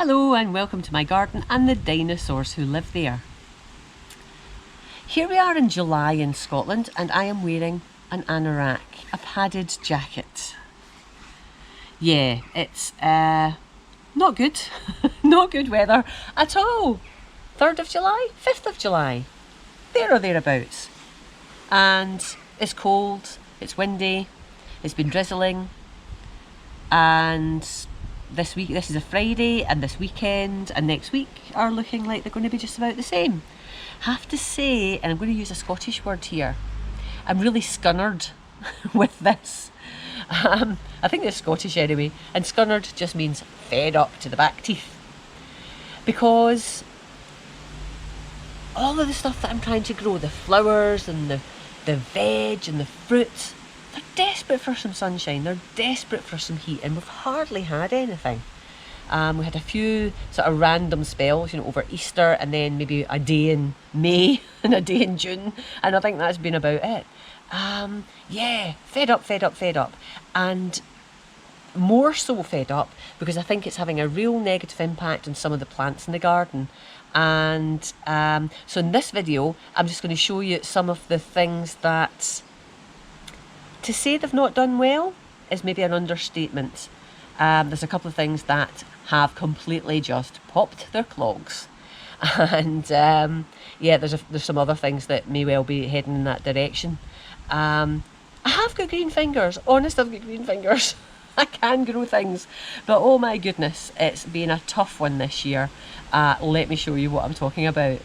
Hello and welcome to my garden and the dinosaurs who live there. Here we are in July in Scotland and I am wearing an anorak, a padded jacket. Yeah, it's not good, not good weather at all. 3rd of July, 5th of July, there or thereabouts. And it's cold, it's windy, it's been drizzling, and this is a Friday, and this weekend and next week are looking like they're going to be just about the same. Have to say, and I'm going to use a Scottish word here, I'm really scunnered with this. I think it's Scottish anyway, and scunnered just means fed up to the back teeth. Because all of the stuff that I'm trying to grow, the flowers and the veg and the fruit, they're desperate for some sunshine, they're desperate for some heat, and we've hardly had anything. We had a few sort of random spells, over Easter, and then maybe a day in May and a day in June, and I think that's been about it. Yeah, fed up, and more so fed up because I think it's having a real negative impact on some of the plants in the garden. And so in this video, I'm just going to show you some of the things that, to say they've not done well is maybe an understatement. There's a couple of things that have completely just popped their clogs. And yeah, there's some other things that may well be heading in that direction. I have got green fingers, honest, I've got green fingers. I can grow things, but oh my goodness, it's been a tough one this year. Let me show you what I'm talking about.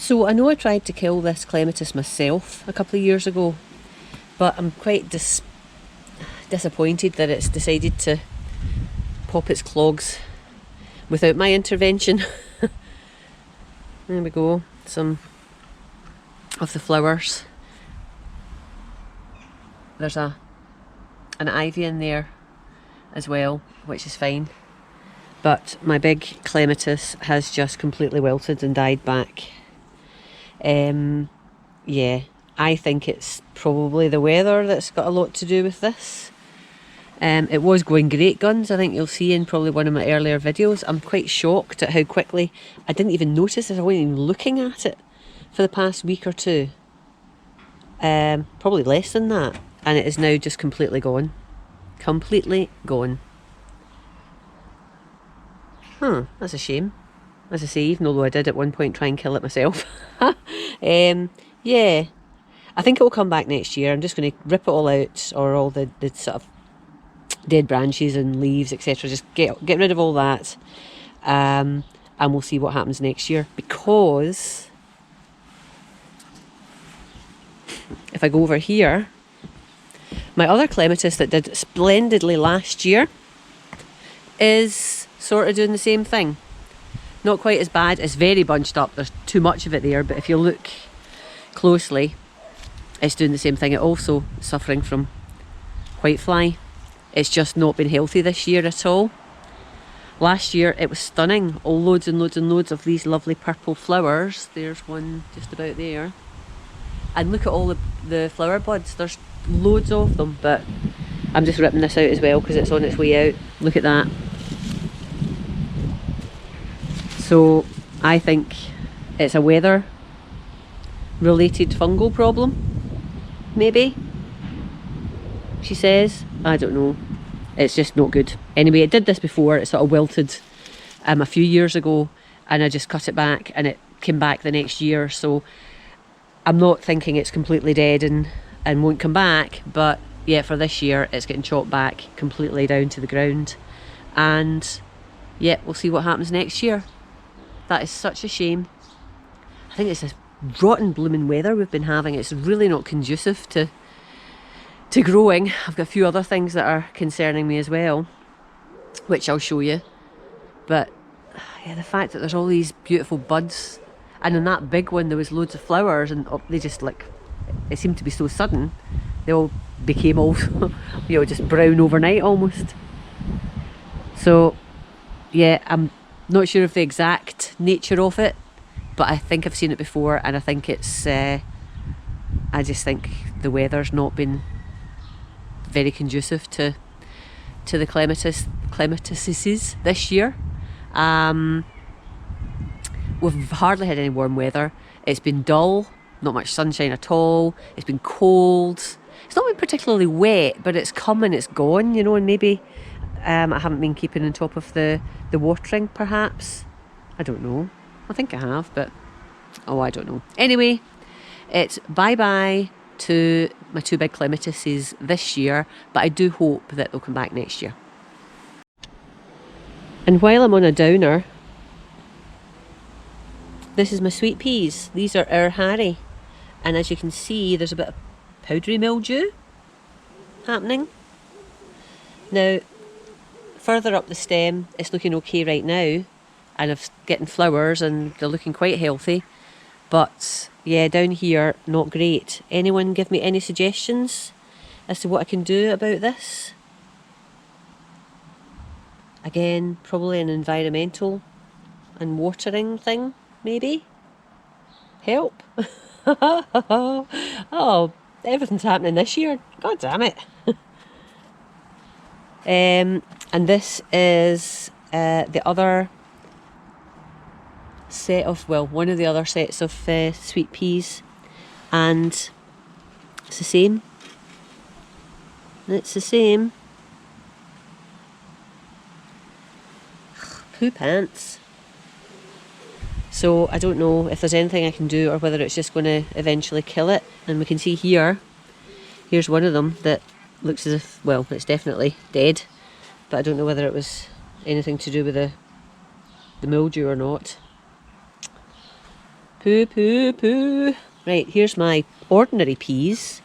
So I know I tried to kill this Clematis myself a couple of years ago, but I'm quite disappointed that it's decided to pop its clogs without my intervention. There we go, some of the flowers. There's an ivy in there as well, which is fine. But my big Clematis has just completely wilted and died back. Yeah, I think it's probably the weather that's got a lot to do with this. It was going great guns, I think you'll see in probably one of my earlier videos. I'm quite shocked at how quickly, I didn't even notice this, I wasn't even looking at it for the past week or two. Probably less than that, and it is now just completely gone. Completely gone. That's a shame. As I say, even although I did at one point try and kill it myself. Yeah, I think it will come back next year. I'm just going to rip it all out, or all the sort of dead branches and leaves, etc. Just get rid of all that, and we'll see what happens next year. Because if I go over here, my other Clematis that did splendidly last year is sort of doing the same thing. Not quite as bad, it's very bunched up, there's too much of it there, but if you look closely, it's doing the same thing. It also suffering from whitefly. It's just not been healthy this year at all. Last year it was stunning, loads and loads and loads of these lovely purple flowers. There's one just about there. And look at all the flower buds, there's loads of them, but I'm just ripping this out as well because it's on its way out. Look at that. So I think it's a weather related fungal problem, maybe, she says. I don't know, it's just not good. Anyway, it did this before, it sort of wilted a few years ago, and I just cut it back and it came back the next year. So I'm not thinking it's completely dead and won't come back, but yeah, for this year it's getting chopped back completely down to the ground, and yeah, we'll see what happens next year. That is such a shame. I think it's this rotten blooming weather we've been having. It's really not conducive to growing. I've got a few other things that are concerning me as well, which I'll show you. But yeah, the fact that there's all these beautiful buds, and in that big one there was loads of flowers, and they just like, it seemed to be so sudden. They all became all, you know, just brown overnight almost. So yeah, I'm not sure of the exact nature of it, but I think I've seen it before, and I think it's, I just think the weather's not been very conducive to the clematises this year. We've hardly had any warm weather. It's been dull, not much sunshine at all. It's been cold. It's not been particularly wet, but it's come and it's gone, you know, and maybe I haven't been keeping on top of the watering, perhaps. I don't know. I think I have, but oh, I don't know. Anyway, it's bye-bye to my 2 big clematises this year, but I do hope that they'll come back next year. And while I'm on a downer, this is my sweet peas. These are our Harry, and as you can see, there's a bit of powdery mildew happening. Now, further up the stem, it's looking okay right now, and I'm getting flowers and they're looking quite healthy. But yeah, down here, not great. Anyone give me any suggestions as to what I can do about this? Again, probably an environmental and watering thing, maybe? Help! Oh, everything's happening this year. God damn it. And this is the other set of, well, one of the other sets of sweet peas, and it's the same. It's the same. Poo pants. So I don't know if there's anything I can do, or whether it's just going to eventually kill it. And we can see here, here's one of them that looks as if, well, it's definitely dead, but I don't know whether it was anything to do with the mildew or not. Poo, poo, poo. Right, here's my ordinary peas.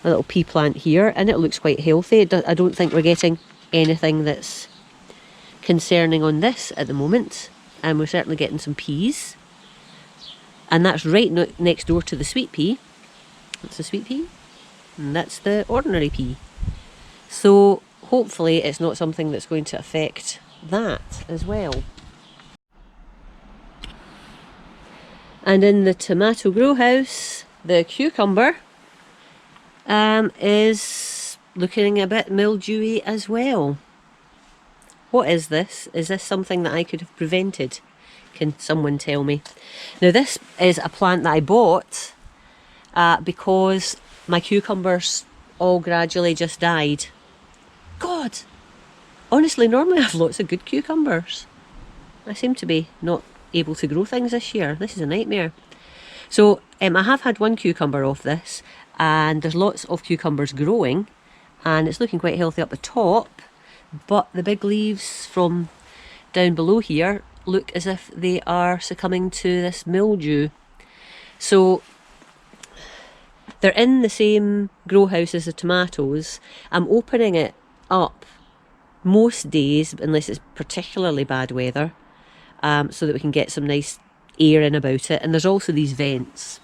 A little pea plant here, and it looks quite healthy. I don't think we're getting anything that's concerning on this at the moment. And we're certainly getting some peas. And that's right next door to the sweet pea. That's the sweet pea. And that's the ordinary pea. So hopefully it's not something that's going to affect that as well. And in the tomato grow house, the cucumber is looking a bit mildewy as well. What is this? Is this something that I could have prevented? Can someone tell me? Now, this is a plant that I bought because my cucumbers all gradually just died. God! Honestly, normally I have lots of good cucumbers. I seem to be not able to grow things this year. This is a nightmare. So I have had one cucumber off this, and there's lots of cucumbers growing, and it's looking quite healthy up the top, but the big leaves from down below here look as if they are succumbing to this mildew. So they're in the same grow house as the tomatoes. I'm opening it up most days, unless it's particularly bad weather, so that we can get some nice air in about it. And there's also these vents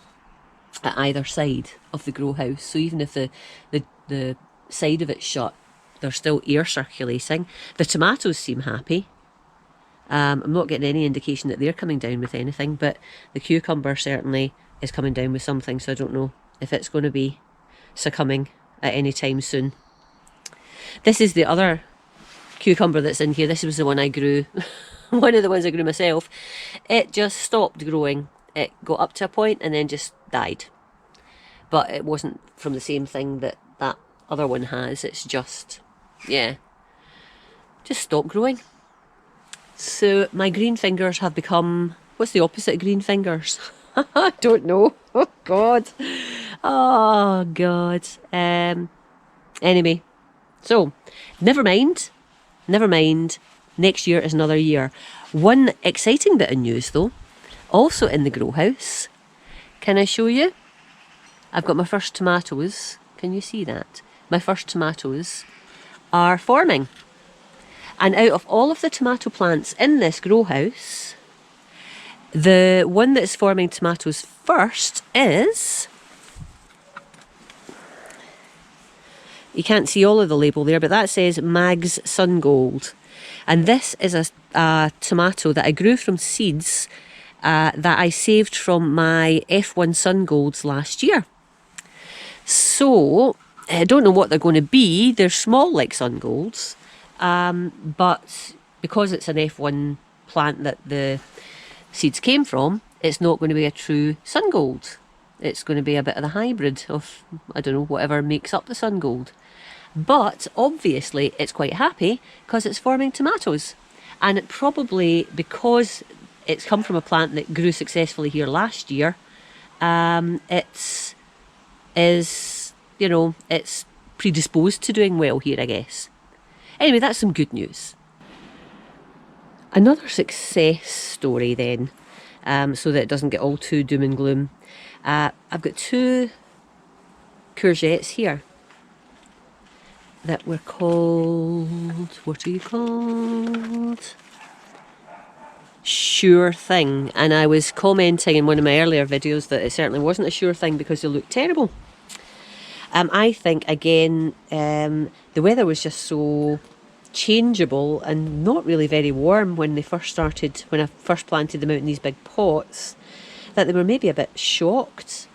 at either side of the grow house, so even if the side of it's shut, there's still air circulating. The tomatoes seem happy. I'm not getting any indication that they're coming down with anything, but the cucumber certainly is coming down with something, so I don't know if it's going to be succumbing at any time soon. This is the other cucumber that's in here. This was the one I grew, one of the ones I grew myself. It just stopped growing. It got up to a point and then just died. But it wasn't from the same thing that that other one has. It's just, yeah, just stopped growing. So my green fingers have become, what's the opposite of green fingers? I don't know. Oh God. Oh God. Anyway, so never mind. Next year is another year. One exciting bit of news though, also in the grow house. Can I show you? I've got my first tomatoes. Can you see that? My first tomatoes are forming. And out of all of the tomato plants in this grow house, the one that's forming tomatoes first is... You can't see all of the label there, but that says Mag's Sun Gold. And this is a tomato that I grew from seeds that I saved from my F1 Sun Golds last year. So, I don't know what they're going to be. They're small like Sun Golds, but because it's an F1 plant that the seeds came from, it's not going to be a true Sun Gold. It's going to be a bit of the hybrid of, I don't know, whatever makes up the Sun Gold. But obviously it's quite happy because it's forming tomatoes. And it probably, because it's come from a plant that grew successfully here last year, it's predisposed to doing well here, I guess. Anyway, that's some good news. Another success story then, so that it doesn't get all too doom and gloom. I've got 2 courgettes here that were called, what are you called? Sure Thing. And I was commenting in one of my earlier videos that it certainly wasn't a sure thing because they looked terrible. I think, again, the weather was just so changeable and not really very warm when I first planted them out in these big pots, that they were maybe a bit shocked.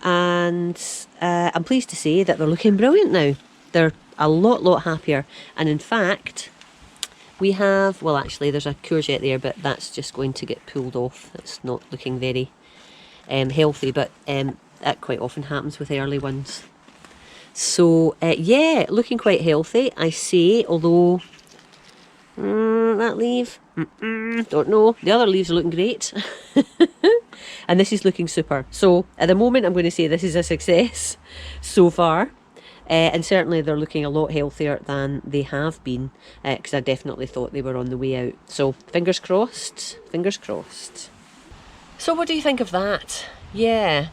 And I'm pleased to say that they're looking brilliant now. They're a lot happier. And in fact, we have, well, actually there's a courgette there, but that's just going to get pulled off. It's not looking very healthy, but that quite often happens with early ones. So yeah, looking quite healthy, I say, although that leaf, don't know. The other leaves are looking great. And this is looking super. So at the moment I'm going to say this is a success so far. And certainly they're looking a lot healthier than they have been, because I definitely thought they were on the way out. So fingers crossed, fingers crossed. So what do you think of that? Yeah,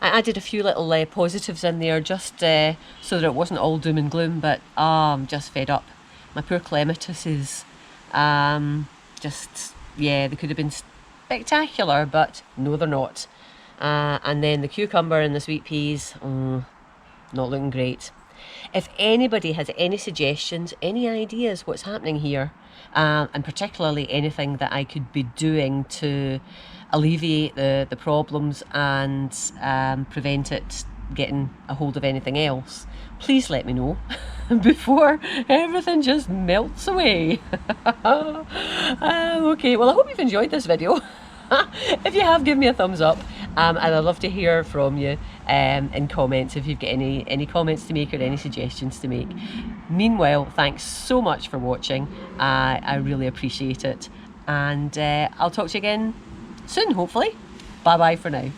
I added a few little positives in there just so that it wasn't all doom and gloom, but I'm just fed up. My poor Clematises, yeah, they could have been spectacular, but no, they're not. And then the cucumber and the sweet peas, not looking great. If anybody has any suggestions, any ideas what's happening here, and particularly anything that I could be doing to alleviate the problems and prevent it getting a hold of anything else, please let me know before everything just melts away. Okay, well I hope you've enjoyed this video. If you have, give me a thumbs up, and I'd love to hear from you in comments if you've got any comments to make or any suggestions to make. Meanwhile, thanks so much for watching. I really appreciate it, and I'll talk to you again soon, hopefully. Bye bye for now.